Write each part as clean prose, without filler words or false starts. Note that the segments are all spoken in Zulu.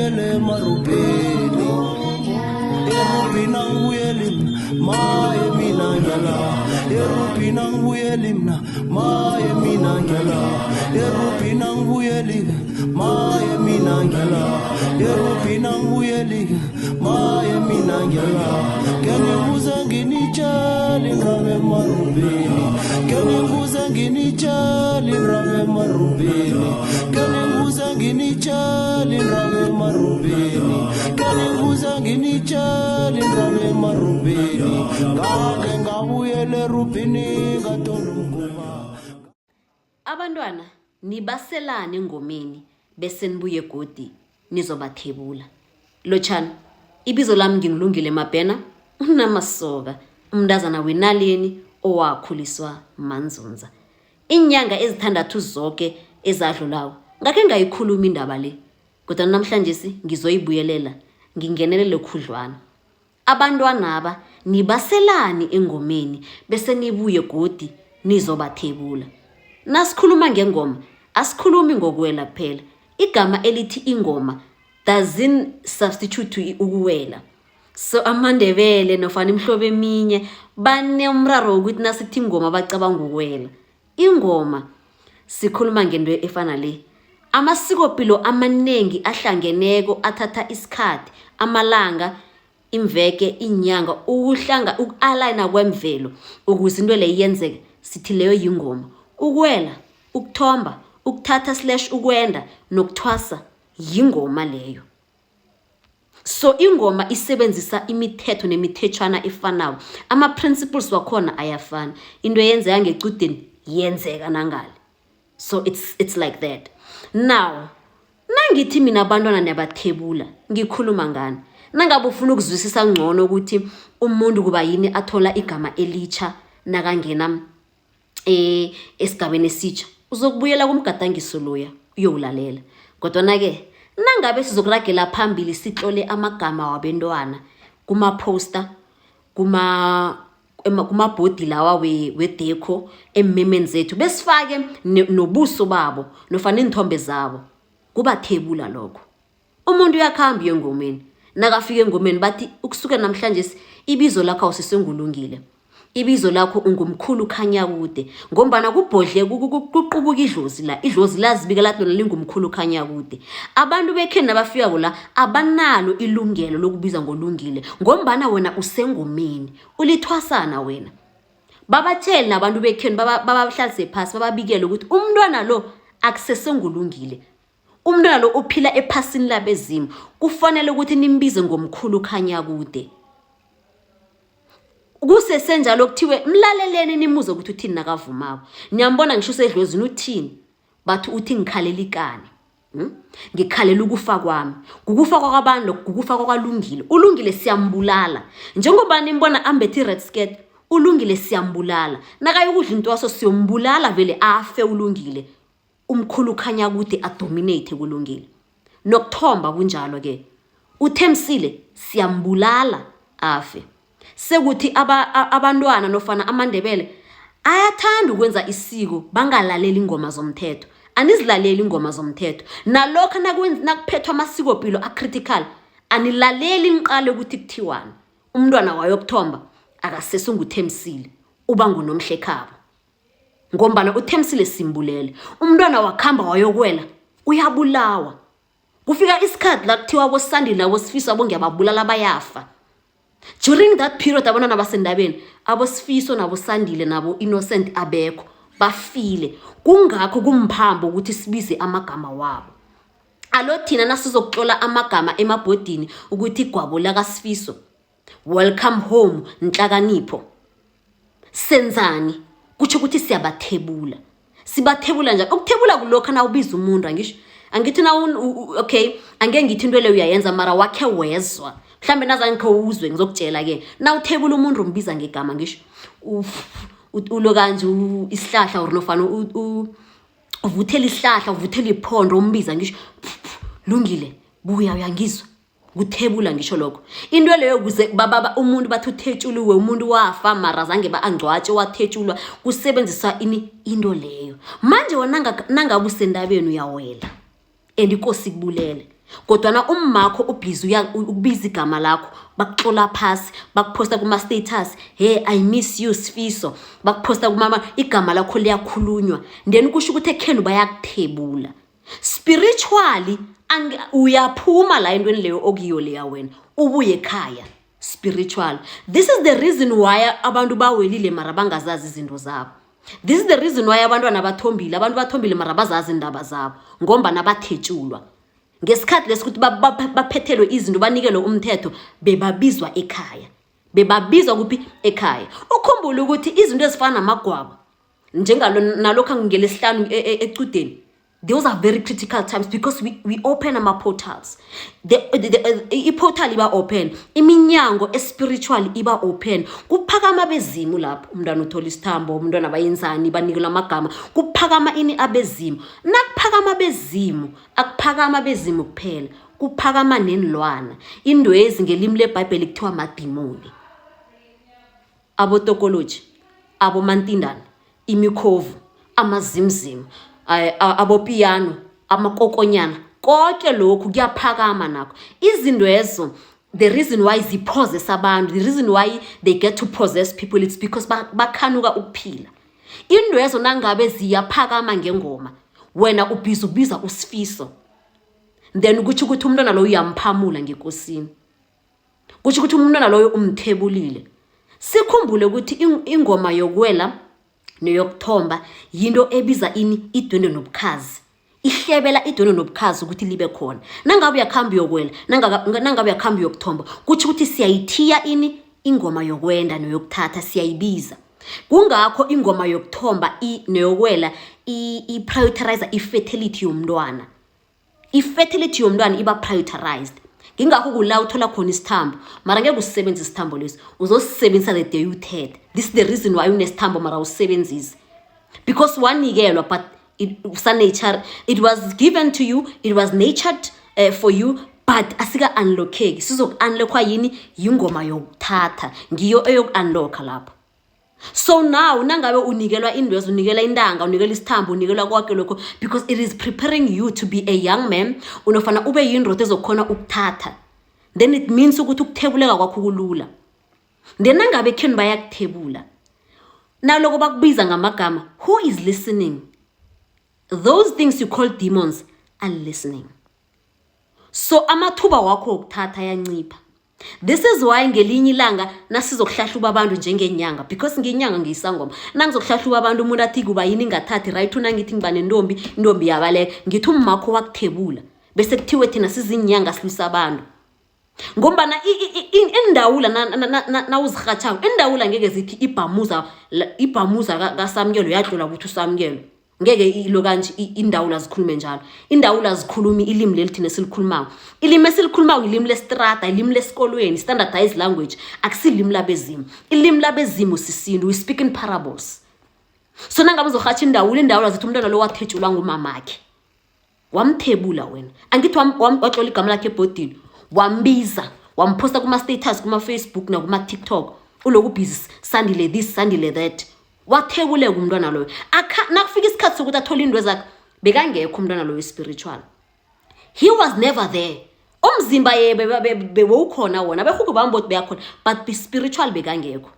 ngibuyele marubeni erubina ngibuyele maye mina ngiyala erubina ngibuyele mina maye mina ngiyala erubina ngibuyele maye mina ngiyala erubina ngibuyele maye mina ngiyala ngenibuza nginitshali ngabe marubeni ngenibuza nginitshali ngabe marubeni ngenibuza nginitshali ngabe marubeni ngenibuza nginitshali ngabe marubeni ngake ngabuyele rubini katolumkuba. Abantwana nibaselane engomeni bese nibuye godi nizobathebula. Lotshani ibizo lami ngingilungile Mabhena unamasoka umntazana wenaleni owakhuliswa Manzunza. Inyanga ezithandathu zonke ezadlulayo ngake ngayikhuluma indaba le kodwa namhlanje ngizoyibuyelela ngingenelele khudlwana. Abantwana aba nibaselani engomeni bese nibuye godi nizobathebula. Nasikhuluma ngengoma asikhulumi ngokuwela kuphela. Igama elithi ingoma doesn't substitute ukuwela. So amandebele nofana imhlobo eminye banemraro ukuthi nasithi ingoma bacabanga ukuwela. Ingoma sikhuluma ngento efana le. Amasikopilo amanengi ahlangeneko athatha isikhathi, amalanga, imveke, inyanga, ukualigna kwemvelo ukuze into le yenzeke sithi leyo yingoma. Ukuwela, ukuthomba, ukuthatha / ukwenda nokuthwasa yingoma leyo. So ingoma isebenzisa imithetho nemithetshwana efanayo. Ama principles wakhona ayafana. Into yenzeka ngecudeni yenzeka nangale. So it's like that. Now, nangithi mina abantwana nabathebula ngikhuluma ngani? Nangabe ufuna ukuzwisisa ngcono ukuthi umuntu kuba yini athola igama elitsha nakangena esigabeni esitsha, uzokubuyela kumgadangiso loya uyowulalela. Kodwa ke nangabe sizokuragela phambili sitlole amagama wabentwana kuma poster kuma body lawa wedeco emmemeni zethu besifake nobuso babo nofana inthombe zabo kubathebula lokho. Umuntu uyakhamba engomeni nakafika engomeni bathi ukusuka namhlanje ibizo lakho awusisengulungile. Ibizo lakho ungumkhulu khanya kude ngombana kubhodle kuqubuka idlozi la. Idlozi lazibika lathi lona lingumkhulu khanya kude. Abantu bekheni nabafika la abanalo ilungelo lokubiza ngolungile ngombana wena usengomeni ulithwasana wena. Babatheli nabantu bekheni babahlalise phasi bababikele ukuthi umntwana lo akusesengulungile. Umntwana lo uphila ephasini labezimu kufanele ukuthi nimbize ngomkhulu khanya kude. Kusesenjalo kuthiwe mlaleleni nimuze ukuthi uthini nakavumako. Niyambona ngisho sedlozini uthini? Bathu uthi ngikhalela ikani. Ngikhalela ukufa kwami. Kukufa kwabantu lokufa kwalungile. Ulungile siyambulala. Njengoba nimbona ambethi red skirt, ulungile siyambulala. Nakayokudla into waso siyombulala vele afe ulungile. Umkhulu khanya kude adominate kulungile. Nokuthomba kunjalo ke. Uthemsile siyambulala afe. Sekuthi abantwana nofana amandebele ayathanda ukwenza isiko bangalaleli ingoma zomthetho. Anizilaleli ingoma zomthetho. Nalokho nakuphethwa amasiko pilo acritical anilaleli inqale ukuthi kuthiwani. Umntwana wayokuthomba akasesunguthemsile uba ngunomhlekhabo. Ngombana uthemsile simbulele. Umntwana wakhamba wayokwela uyabulawa. Kufika isikhathi la kuthiwa bosandile nabosifisa ngiyababulala bayafa. During that period abantwana basendabeni abosifiso nabosandile nabo innocent abekho bafile. Kungakho kumphambo ukuthi sibize amagama wabo. Alo thina nasizokutlola amagama emabhodini ukuthi igwabo kaSifiso, welcome home Nhlakanipho, senzani? Kutsho ukuthi siyabathebula. Sibathebula njani? Ukuthebula kulokho na ubiza umuntu angisho. Angithi na okay, angeke ngithi into le uyayenza mara wakhe wezwa. Mhlambe nazange uzwe ngizokutshela ke. Na uthebula umuntu umbiza ngegama ngisho. Ulo kanje isihlahla or nofana uvuthela isihlahla, uvuthela iphondo umbiza ngisho. Lungile, buya uyangizwa. Kuthebula ngisho lokho. Into leyo kuze baba umuntu bathi uthetshuluwe umuntu wafa mara zange baangcwatshe wathetshulwa kusebenzisa into leyo. Manje wona nangabe usendabeni uyawela. Inkosi kubulele. kodwana ummakho ubhizi ukubiza igama lakho bakuxola phasi bakuphosta kuma status hey I miss you Sifiso bakuphosta kumama igama lakho liyakhulunywa then kusho ukuthi ekhenu bayakuthebula spiritually uyaphuma la entweni leyo okuyo leya wena ubuye ekhaya spiritual. This is the reason why abantu bawelile mara bangazazi izinto zabo. This is the reason why abantu bathombile mara bazazi indaba zabo ngomba nabathetshulwa ngesikhathi lesikuthi baphethelwe izinto banikelwe umthetho bebabizwa ekhaya bebabizwa kuphi ekhaya. Ukhumbule ukuthi izinto ezifana namagwabo njengalo nalokho ngelesihlanu ecudeni, those are very critical times because we open ama portals. The portal iba open, iminyango espiritual iba open. Kuphakama bezimu lapho umntwana uthola isithambo, umntwana bayenzani banikela amagama, kuphakama ini abezimu. Nakuphakama bezimu, akuphakama bezimu kuphela, kuphakama nenilwana. Indwezi ngelimi leBhayibheli kuthiwa amadimoni. Abotokoloji, abomantindana, imikhovu, amazimzimu, abopiano, amakokonyana, konke lokhu kuyaphakama nakho. Izinto ezo, the reason why zipossess abantu, the reason why they get to possess people, it's because bakhanuka ukuphila. Into ezo nangabe ziyaphakama ngengoma, wena ubiza uSifiso, then kuthi ukuthi umntwana lo uyamphamula ngenkosini, kuthi ukuthi umntwana lo umthebulile. Sikhumbule ukuthi ingoma yokwela neyokuthomba yinto ebiza ini idwendwe nobukhazi, ihlebela idwendwe nobukhazi ukuthi libe khona. Nangabe uyakhamba yokwela, nangabe uyakhamba yokuthomba, kuthi ukuthi siyayithiya ini ingoma yokwenda neyokuthatha siyayibiza. Kungakho ingoma yokuthomba neyokwela prioritize ifertility yomntwana. Ifertility yomntwana iba prioritized. Ngingakho kula uthola khona isithambo, mara ngeke usebenzise isithambo lesi, uzosisebenzisa the day you third. This is the reason why unesithambo mara usebenzise. Because wanikelwa, but it was given to you, it was natured for you, but asika unlockeki. Sizoku unlockwa yini? Yingoma yokuthatha, ngiyo eyoku unlocka lapho. So now nangabe unikelwa indwezo, unikela indanga, unikela isithambo, unikela kwakhe lokho, because it is preparing you to be a young man, unofana ube yindoda ezokhona ukuthatha. Then it means ukuthi ukuthebuleka kwakho kulula. Then nangabe ekheni bayakuthebula, naloko bakubiza ngamagama, who is listening? Those things you call demons are listening. So amathuba wakho ukuthatha yancipha. This is why ngelinye ilanga nasizokuhlahluba abantu njengenyanga, because ngenyanga ngiyisangoma nangizokuhlahluba abantu umuntu athi kuba yini ngathathi right unangithi ngiba nentombi, intombi yabaleka, ngithi ummakho wakuthebula bese kuthiwe thina sizinyanga silwisa abantu. Ngombana indawula na uzirhatshako, indawula ngeke zithi ibhamuza kaSamkelo yadlula ukuthi uSamkelo. Ngeke ilo kanje indawula zikhulume njalo. Indawula zikhulumi ilimi leli thina silikhulumayo. Ilimi esilikhulumayo ilimi lestrata, ilimi lesikolweni, standardized language, akusilimi labezimu. Ilimi labezimu sisindu, we speak in parables. So nangabe uzorhatsha indawula zithi umntwana lo wathetshulwa ngumamakhe. Wamthebula wena. Angithi watlola igama lakhe ebhodini, wambiza, wamphosta kuma status, kuma Facebook na kuma TikTok. Uloku busy sandile this, sandile that. Wathebuleka umntwana loyo. Nakufika isikhathi sokuthi athola indwe zakhe, bekangekho umntwana loyo spiritual. He was never there. Umzimba yebe ukhona wona, behuko bamboti beyakhona, but spiritual bekangekho.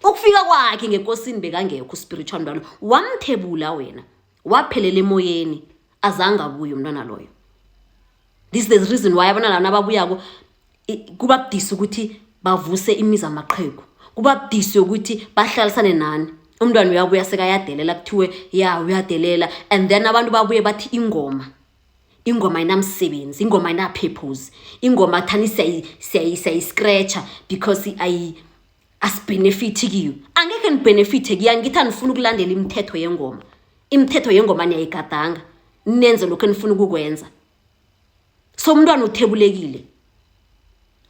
Ukufika kwakhe ngenkosini bekangekho spiritual umntwana. Wamthebula wena, waphelela emoyeni, azange abuye umntwana loyo. This is the reason why abantwana nababuyako kuba budisi ukuthi bavuse imizi amaqhegu. Kuba budisi ukuthi bahlalisane nani. Umntwana uyabuya sekayadelela kuthiwe ya uyadelela, and then abantu babuye bathi ingoma inamsebenzi, ingoma ina purpose, ingoma thani siyayi scratcher because as benefit kiyo. Angeke nibenefit kiyo, ngithi anifuna ukulandela imithetho yengoma. Imithetho yengoma niyayigadanga, nenze lokho enifuna ukukwenza. So umntwana uthebulekile.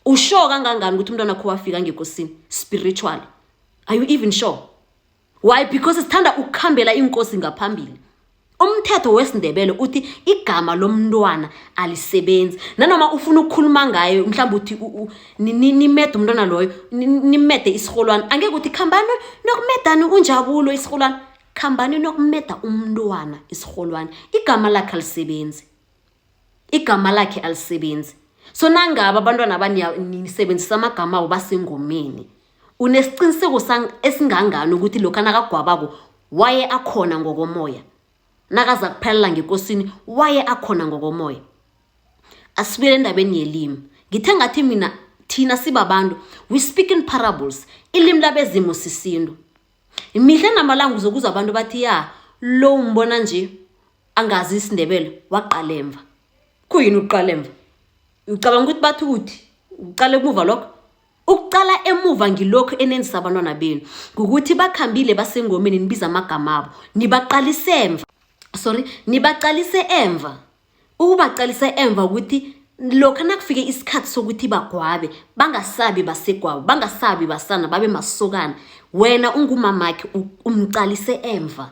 Usure kangangani ukuthi umntwana wakho wafika ngenkosini spiritually? Are you even sure? Why? Because sithanda ukukhambela inkosi ngaphambili. Umthetho wesindebele uthi igama lomntwana alisebenzi. Nanoma ufuna ukukhuluma ngayo, mhlawumbe uthi nimede umntwana loyo, nimede isiholwana, angeke uthi khambani nokumedani unjabulo isiholwana, khambani nokumeda umntwana isiholwana. Igama lakhe alisebenzi. igama lakhe alisebenzi. So nangaba abantwana abanisebenzisa amagama abo basengomeni, unesiqiniseko esingangani ukuthi lokho nakagwabako waye akhona ngokomoya, nakaza kuphelela ngekosini waye akhona ngokomoya. Asibuyele endabeni yelimi. Ngithe ngathi mina thina sibabantu we speak in parables, ilimi labezimu sisintu. Imihla namalanga uzokuzwa abantu bathi ya lo umbona nje angazi isiNdebele waqala emva. Kuyini uqala emva? Ucabanga ukuthi bathi uthi uqala emuva lokho? Ukuqala emuva ngilokho enenzisa abantwana benu ukuthi bakhambile basengomeni nibiza amagama abo nibaqalise emva. Nibaqalise emva. Ubaqalise emva ukuthi lokho nakufike isikhathi sokuthi bagwabe bangasabi basegwabo, bangasabi basana babe masokana, wena ungumamakhe umqalise emva.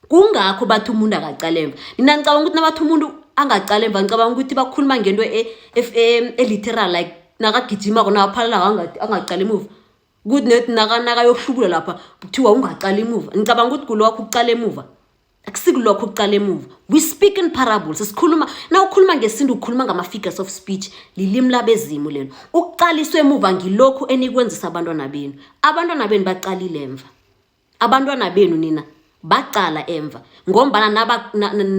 Kungakho bathi umuntu akaqala emva. Mina ngicabanga ukuthi nabathi umuntu angaqala emva ngicabanga ukuthi bakhuluma ngento literal like nakagijima kona aphalela angaqala emuva. Good net naka yohlubula lapha kuthiwa ungaqala emuva. Ngicabanga ukuthi kulokho ukuqala emuva. Akusikulokho ukuqala emuva. We speak in parables. Sikhuluma na ukhuluma ngesintu ukhuluma ngama figures of speech, lilimi labezimu lelo. Ukuqaliswe emuva ngilokho enikwenzisa abantwana benu. Abantwana benu baqalile emva. Abantwana benu nina baqala emva ngombana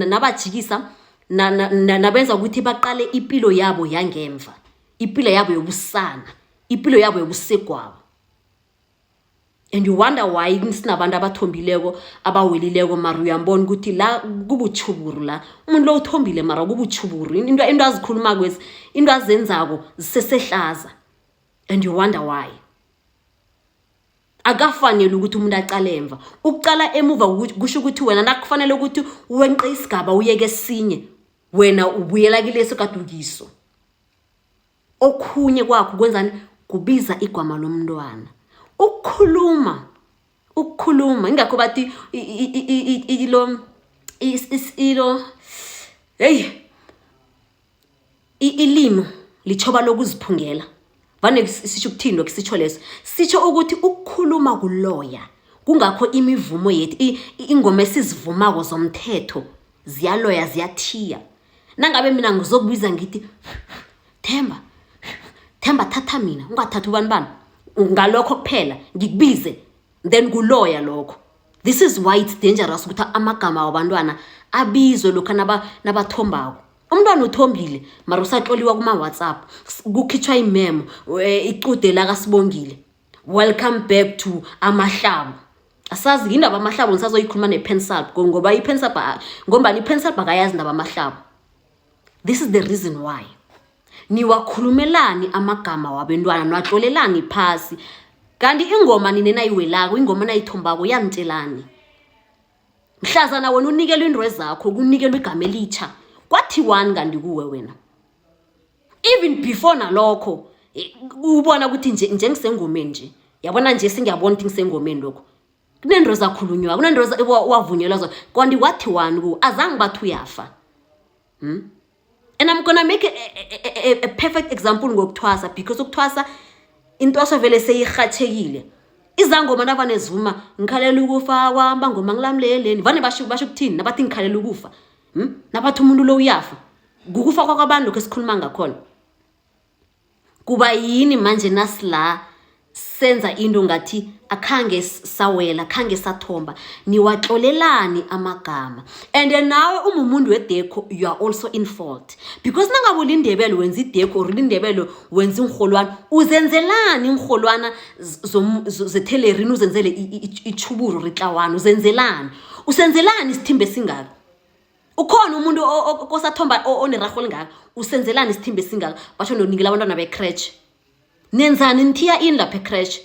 nabajikisa nabenza ukuthi baqale impilo yabo yangemva, impilo yabo yobusana, impilo yabo yobusegwabo. And you wonder why sinabantu abathombileko abawelileko mara uyambona ukuthi la kubuchuburu la umuntu lo uthombile mara kubuchuburu, into azikhuluma kwezi, into azenzako zisesehlaza. And you wonder why. Akafanele ukuthi umuntu aqale emva. Ukuqala emuva kusho ukuthi wena nakufanele ukuthi uwenqe isigaba uyeke esinye, wena ubuyela kileso kadukiso. Okhunye kwakho kwenzani kubiza igama lomntwana. Ukukhuluma ingakho bathi ilimi lichoba lokuziphungela. Vane sisho ukuthini lokusitsho leso? Sitsho ukuthi ukukhuluma kuloya. Kungakho imivumo yethu ingoma esizivumako zomthetho ziyaloya ziyathiya. Nangabe mina ngizokubiza ngithi Themba thatha mina ungathatha ubani ngalokho kuphela ngikubize then kuloya lokho. This is why it's dangerous ukuthi amagama wabantwana abizwe lokho nabathombako. Umntwana uthombile mara usatloliwa kuma WhatsApp kukhitshwa imemo icude la kaSibongile, welcome back to amahlabo. Asazi indaba amahlabo ngisazoyikhuluma nepencil ngoba ipencil ngoba ipencil bakayazi indaba amahlabo. This is the reason why niwakhulumelani amagama wabantwana nwatlolelani phasi, kanti ingoma ninena iwelako ingoma nayithombako yantshelani. Mhlazana wena unikelwe indwe zakho kunikelwe igama elitsha kwathi one kanti kuwe wena. Even before nalokho ubona ukuthi nje ngisengomeni nje. Yabona nje singiyabona ukuthi ngisengomeni lokho. Kunendro zakhulunywa, kunendro wavunyelwa zo. Kanti wathi one ku azange bathu yafa. And I'm gonna make a perfect example ngokuthwasa because ukuthwasa intwaso vele seyirhatshekile. Izangoma navane zivuma ngikhalela ukufa kwamba ngoma ngilamleleni vane basho ukuthini nabathi ngikhalela ukufa. Nabathi umuntu lo uyafa. Kukufa kwabantu lokho esikhuluma ngakhona. Kuba yini manje nasila senza into ngathi akhange sawela, akhange sathomba, niwatlolelani amagama. And then nawe umuntu wedeko you are also in fault. Because nangabuli indebelo wenza ideko or indebelo wenza ingholwana, uzenzelani ingholwana zethelerina uzenzele ichuburu ritlawana, uzenzelani? Usenzelani isithimbe singaka? Ukhona umuntu okosathomba oneragho lingaka, usenzelani isithimbe singaka? Basho nonikela abantwana becreche. Nenzani nithiya ini lapha ecreche?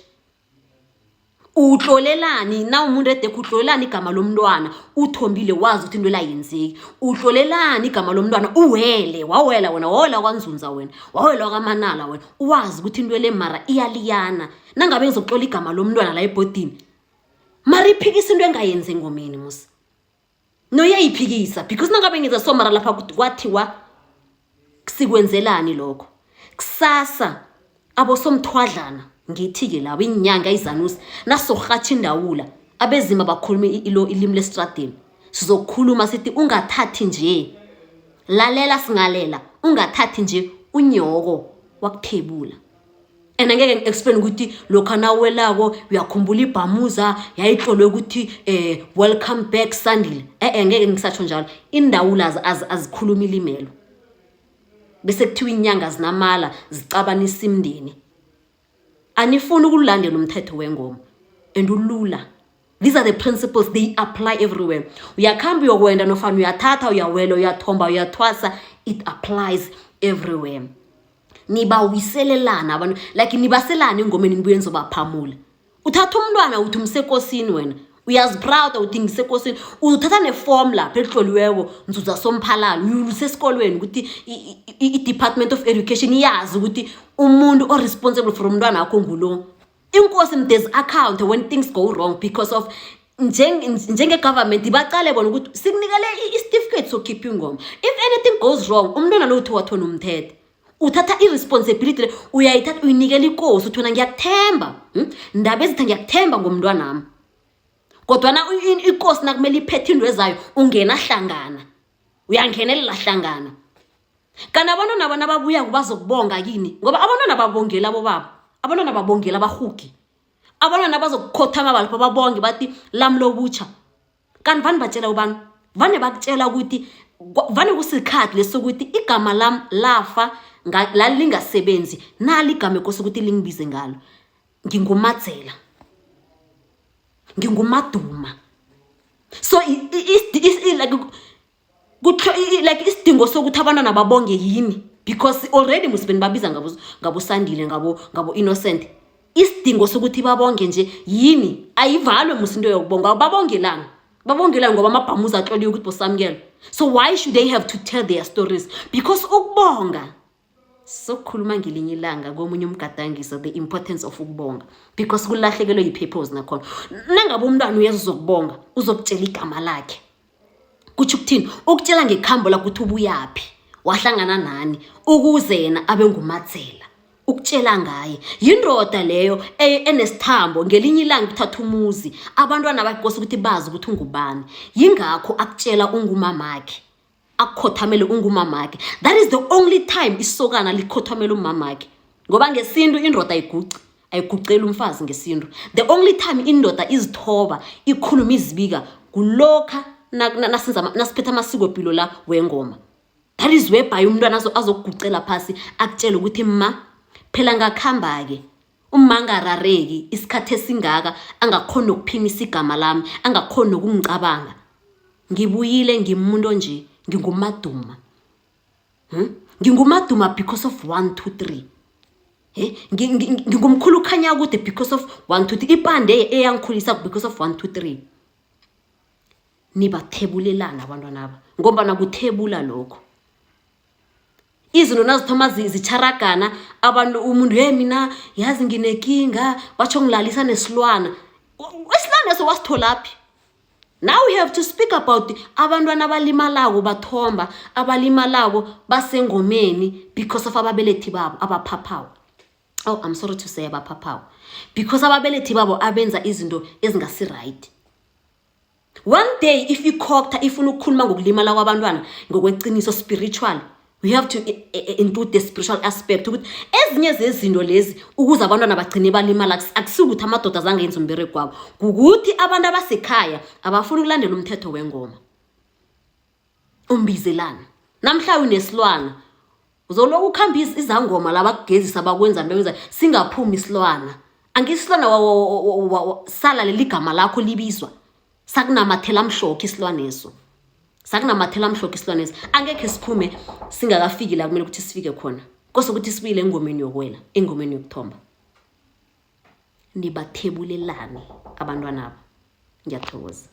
Utlolelani na umuntu edeke utlolelani igama lomntwana uthombile wazi ukuthi into la yenzeki. Utlolelani igama lomntwana wawela wena wawela kwanzunza wena wawela kwamanala wena uwazi ukuthi into le mara iyaliyana. Nangabe ngizokutlola igama lomntwana la ebhodini mara iphikisa into engayenze engomeni musa. Noyayiphikisa because nangabe ngiza somara lapha kwathiwa sikwenzelani lokho. Kusasa abosomthwadlana ngithi-ke labo inyanga izanusi nasorhatha indawula abezima bakhuluma ilimi lesitradeni sizokhuluma sithi ungathathi nje lalela singalela ungathathi nje unyoko wakuthebula. And angeke ngi-explain ukuthi lokha nawelako uyakhumbula ibhamuza yayitlolwe ukuthi welcome back Sandile. Ngeke ngisatsho njalo. Indawo lazi azikhuluma ilimelo. Bese kuthiwa inyanga zinamala zicabanisa imndeni. Anifuni ukulandela umthetho wengoma and ulula. These are the principles, they apply everywhere. Uyakhamba uyokwenda nofana uyathatha uyawela uyathomba uyathwasa, it applies everywhere. Nibawiselelana abantu like nibaselana engomeni nibuye nizobaphamula. Uthatha umntwana uthi umsekosini wena. Uyaziproud uthi ngisekosini. Uthatha neform lapha ehloliweko nzuza somphalalo. Uyusesikolweni ukuthi i-Department of Education iyazi ukuthi umuntu o responsible for umntwana wakho ngulo. Inkosi mdezi account when things go wrong because of njenge government ibaqale bona ukuthi sikunikele i-certificate sokhipha ingoma. If anything goes wrong umntwana lo uthi wathona umthetho. Uthatha irresponsibility uyayithatha uyinikela inkosi uthona ngiyakuthemba ndaba ezithi ngiyakuthemba ngomntwana nami. Kodwa na inkosi nakumele iphethe into ezayo ungena hlangana. Uyangenelela hlangana. Kana abantwana nabana babuya kubazokubonga kini ngoba abantwana babongela abo baba. Abantwana babongela abahugi. Abantwana bazokukhothama balapha babonge bathi lamlo butsha. Kanti vani batshela ubani? Vane bakutshela ukuthi vane kusikhathi lesokuthi igama lam lafa la lingasebenzi nali igama enkosi ukuthi lingibize ngalo. NginguMadzela. NginguMaduma. So like isidingo sokuthi abantwana babonge yini because already musibeni babiza ngabo Sandile ngabo Innocent. Isidingo sokuthi babonge nje yini ayivalwe musinto yokubonga babongelana. Babongelana ngoba amabhamuza atloliwe ukuthi bosamukela. So why should they have to tell their stories? Because ukubonga sokukhuluma ngelinye ilanga komunye umgadangiso the importance of ukubonga because kulahlekelwe yipurpose nakhona. Nangabe umntwana uyezokubonga uzokutshela igama lakhe. Kuthi ukuthini? Ukutshela ngekhambo la ukuthi ubuyapi, wahlangana nani ukuze yena abe nguMadzela. Ukutshela ngaye. Yindoda leyo enesithambo ngelinye ilanga uthatha umuzi. Abantwana bakose ukuthi bazi ukuthi ungubani. Yingakho akutshela ungumamakhe. Akukhothamele ungumamakhe. That is the only time isokana likhothamele umamakhe. Ngoba ngesintu indoda ayigucela umfazi ngesintu. The only time indoda izithoba ikhuluma izibika kulokha nasiphetha amasiko pilo la wengoma. That is whereby umntwana azokugucela phasi akutshela ukuthi phela ngakhamba ke umangarareki isikhathe esingaka angakhona ukuphimisa igama lami angakhona ukungicabanga. Ngibuyile ngimuntu nje nginguMaduma. NginguMaduma because of 1 2 3. Ngingumkhulu khanya ukuthi because of 1 2 3 ipande eyangikhulisa because of 1 2 3. Nibathebulelana abantwana aba ngoba nakuthebula lokho. Izinto nazithoma zicharagana abantu umuntu mina yazi nginekinga batsho ngilalisa nesilwana. Isilwana so wasitholaphi? Now we have to speak about abantwana abalimalako bathomba abalimalako basengomeni because of ababelethi babo abaphaphawo. Oh, I'm sorry to say abaphaphawo. Because ababelethi babo abenza izinto ezingasi right. One day if you copter ifuna ukukhuluma ngokulimala kwabantwana ngokweqiniso spiritual, we have to include the spiritual aspect ukuthi ezinye zezinto lezi ukuze abantwana bagcine balimala akusukuthi amadoda zangenza umbereko kwabo ukuthi abantu abasekhaya abafuni ukulandela umthetho wengoma. Umbizelana namhla unesilwana uzoloku ukhamba izangoma labakugezisa bakwenza nbenza singaphumi isilwana angisilwana sala leligama lakho libizwa sakunamathela amhlokhe isilwaneso. Sakunamathela amhlokhe isilwaneso angeke siphume singakafiki la kumele ukuthi sifike khona. Kose ukuthi sibile engomeni yokwela engomeni yokuthomba. Nibathebulelane abantwana aba. Ngiyathokoza.